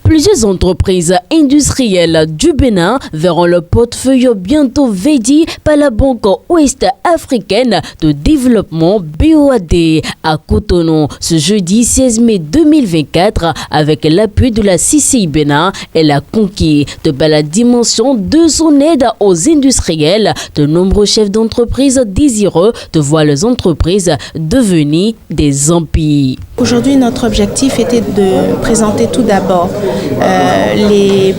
Plusieurs entreprises industrielles du Bénin verront le portefeuille bientôt védi par la Banque ouest-africaine de développement BOAD à Cotonou ce jeudi 16 mai 2024 avec l'appui de la CCI Bénin. Elle a conquis de par la dimension de son aide aux industriels de nombreux chefs d'entreprise désireux de voir les entreprises devenir des empires. Aujourd'hui, notre objectif était de présenter tout d'abord les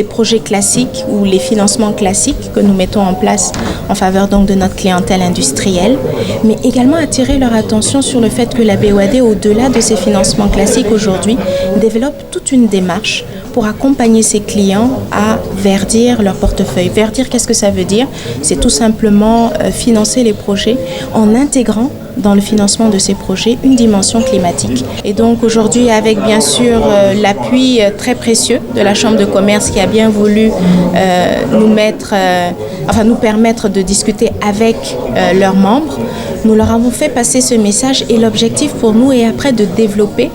projets classiques ou les financements classiques que nous mettons en place en faveur donc de notre clientèle industrielle, mais également attirer leur attention sur le fait que la BOAD, au-delà de ces financements classiques aujourd'hui, développe toute une démarche pour accompagner ses clients à verdir leur portefeuille. Verdir, qu'est-ce que ça veut dire? C'est tout simplement financer les projets en intégrant dans le financement de ces projets une dimension climatique. Et donc aujourd'hui, avec bien sûr l'appui très précieux de la Chambre de commerce qui a bien voulu nous permettre de discuter avec leurs membres, nous leur avons fait passer ce message et l'objectif pour nous est après de développer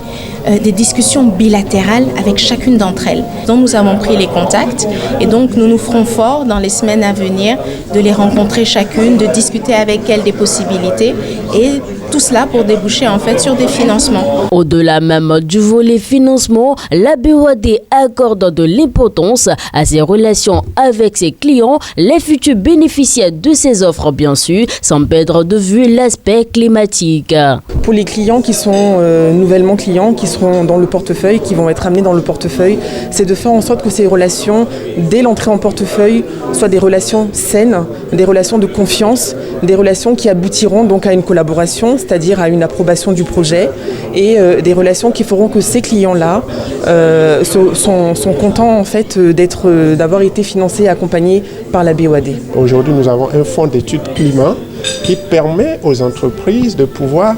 des discussions bilatérales avec chacune d'entre elles, dont nous avons pris les contacts et donc nous nous ferons fort dans les semaines à venir de les rencontrer chacune, de discuter avec elles des possibilités et tout cela pour déboucher en fait sur des financements. Au-delà même du volet financement, la BOAD accorde de l'importance à ses relations avec ses clients, les futurs bénéficiaires de ses offres bien sûr, sans perdre de vue l'aspect climatique. Pour les clients qui sont nouvellement clients, qui seront dans le portefeuille, qui vont être amenés dans le portefeuille, c'est de faire en sorte que ces relations, dès l'entrée en portefeuille, soient des relations saines, des relations de confiance, des relations qui aboutiront donc à une collaboration, c'est-à-dire à une approbation du projet et des relations qui feront que ces clients-là sont contents en fait d'avoir été financés et accompagnés par la BOAD. Aujourd'hui, nous avons un fonds d'études climat qui permet aux entreprises de pouvoir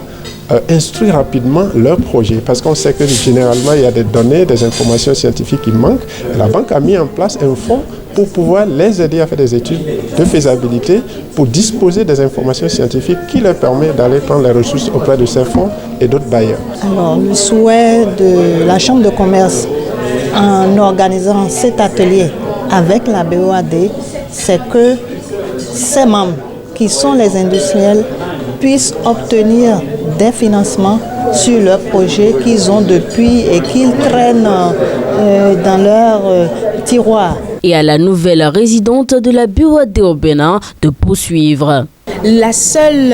instruire rapidement leurs projets parce qu'on sait que généralement il y a des données, des informations scientifiques qui manquent. Et la banque a mis en place un fonds pour pouvoir les aider à faire des études de faisabilité pour disposer des informations scientifiques qui leur permettent d'aller prendre les ressources auprès de ces fonds et d'autres bailleurs. Alors, le souhait de la Chambre de commerce en organisant cet atelier avec la BOAD, c'est que ces membres qui sont les industriels puissent obtenir des financements sur leurs projets qu'ils ont depuis et qu'ils traînent dans leur tiroir. Et à la nouvelle résidente de la BOAD au Bénin de poursuivre. La seule,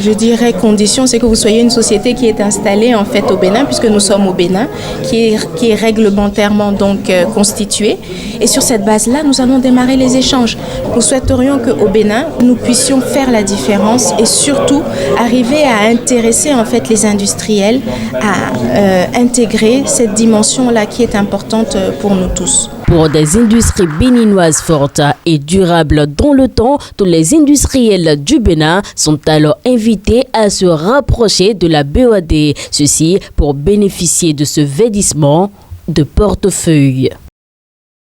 je dirais, condition, c'est que vous soyez une société qui est installée en fait au Bénin, puisque nous sommes au Bénin, qui est réglementairement donc constituée. Et sur cette base-là, nous allons démarrer les échanges. Nous souhaiterions qu'au Bénin, nous puissions faire la différence et surtout arriver à intéresser en fait les industriels à intégrer cette dimension-là qui est importante pour nous tous. Pour des industries béninoises fortes et durables dans le temps, tous les industriels du Bénin sont alors invités à se rapprocher de la BOAD. Ceci pour bénéficier de ce verdissement de portefeuille.